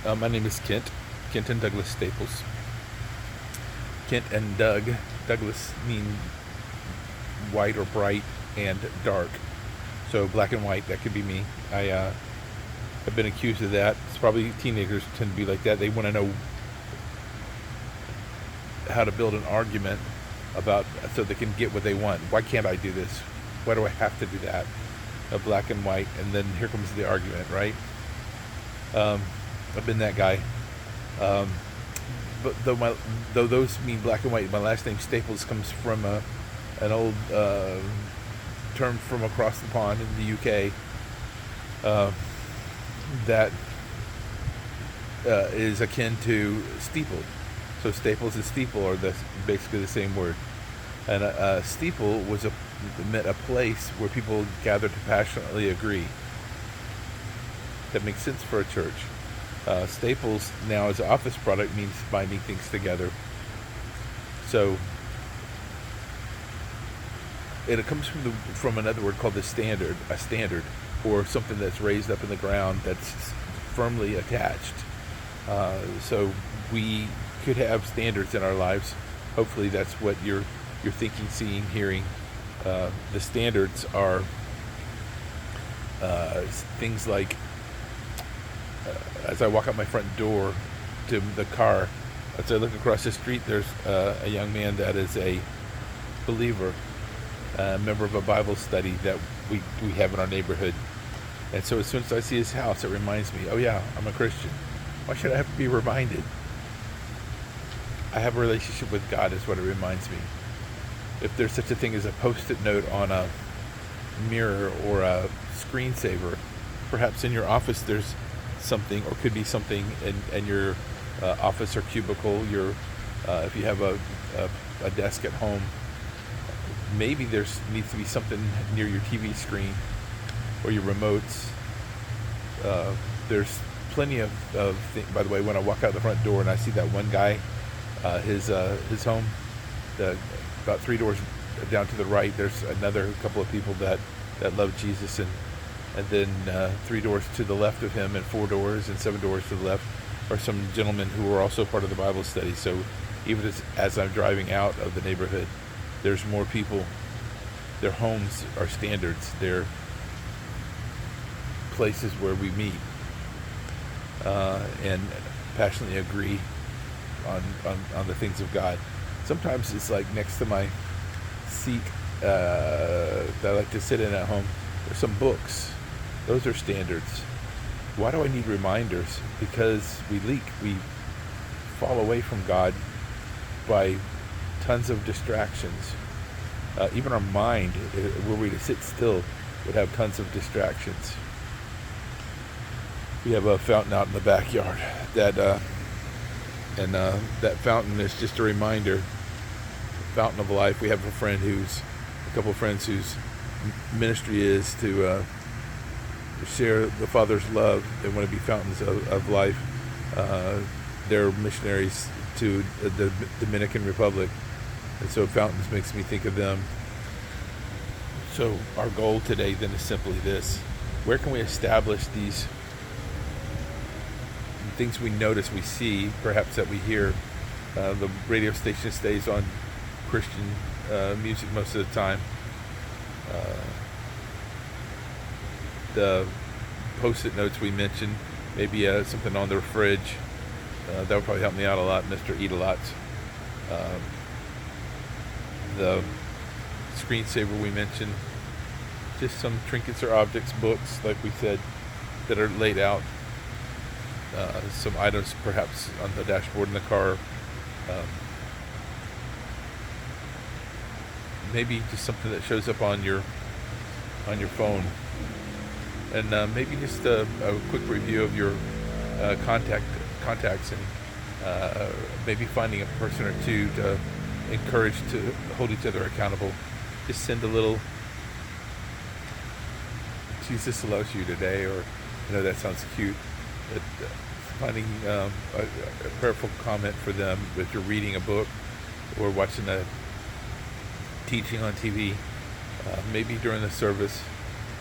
My name is Kent and Douglas Staples. Kent and Douglas mean white or bright and dark. So black and white, that could be me. I have been accused of that. It's probably teenagers tend to be like that. They want to know how to build an argument about so they can get what they want. Why can't I do this? Why do I have to do that? Black and white, and then here comes the argument, right? I've been that guy. But though those mean black and white, my last name Staples comes from an old term from across the pond in the UK that is akin to steeple. So staples and steeple are basically the same word. And a steeple meant a place where people gathered to passionately agree. That makes sense for a church. Staples now as an office product means binding things together. So it comes from another word called a standard, or something that's raised up in the ground that's firmly attached. So we could have standards in our lives. Hopefully that's what you're thinking, seeing, hearing. The standards are things like as I walk out my front door to the car, as I look across the street, there's a young man that is a believer, a member of a Bible study that we have in our neighborhood. And so as soon as I see his house, it reminds me, oh yeah, I'm a Christian. Why should I have to be reminded? I have a relationship with God is what it reminds me. If there's such a thing as a post-it note on a mirror or a screensaver, perhaps in your office there's something, or could be something in your office or cubicle, if you have a desk at home, maybe needs to be something near your TV screen or your remotes. There's plenty of things. By the way, when I walk out the front door and I see that one guy, his home, about 3 doors down to the right, there's another couple of people that love Jesus, and then 3 doors to the left of him, and 4 doors and 7 doors to the left are some gentlemen who are also part of the Bible study. So even as I'm driving out of the neighborhood, there's more people. Their homes are standards. They're places where we meet and passionately agree on the things of God. Sometimes it's like next to my seat that I like to sit in at home, there's some books. Those are standards. Why do I need reminders? Because we leak. We fall away from God by tons of distractions. Even our mind, were we to sit still, would have tons of distractions. We have a fountain out in the backyard that fountain is just a reminder. Fountain of life. We have a couple of friends whose ministry is to share the Father's love. They want to be fountains of life. They're missionaries to the Dominican Republic, and so fountains makes me think of them. So our goal today then is simply this: where can we establish these things we notice, we see, perhaps that we hear? The radio station stays on Christian music most of the time. The post-it notes we mentioned, maybe something on their fridge. That would probably help me out a lot, Mr. Eat-A-Lots. The screensaver we mentioned, just some trinkets or objects, books, like we said, that are laid out. Some items perhaps on the dashboard in the car. Maybe just something that shows up on your phone. And maybe just a quick review of your contacts, and maybe finding a person or two to encourage to hold each other accountable. Just send a little "Jesus loves you" today, or I know that sounds cute, but finding a prayerful comment for them if you're reading a book or watching a teaching on TV, maybe during the service,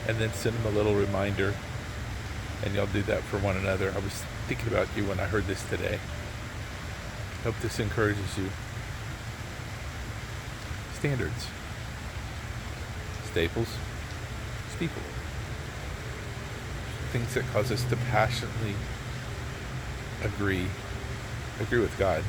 and then send them a little reminder and y'all do that for one another. I was thinking about you when I heard this today. Hope this encourages you. Standards. Staples. Steeple. Things that cause us to passionately agree with God.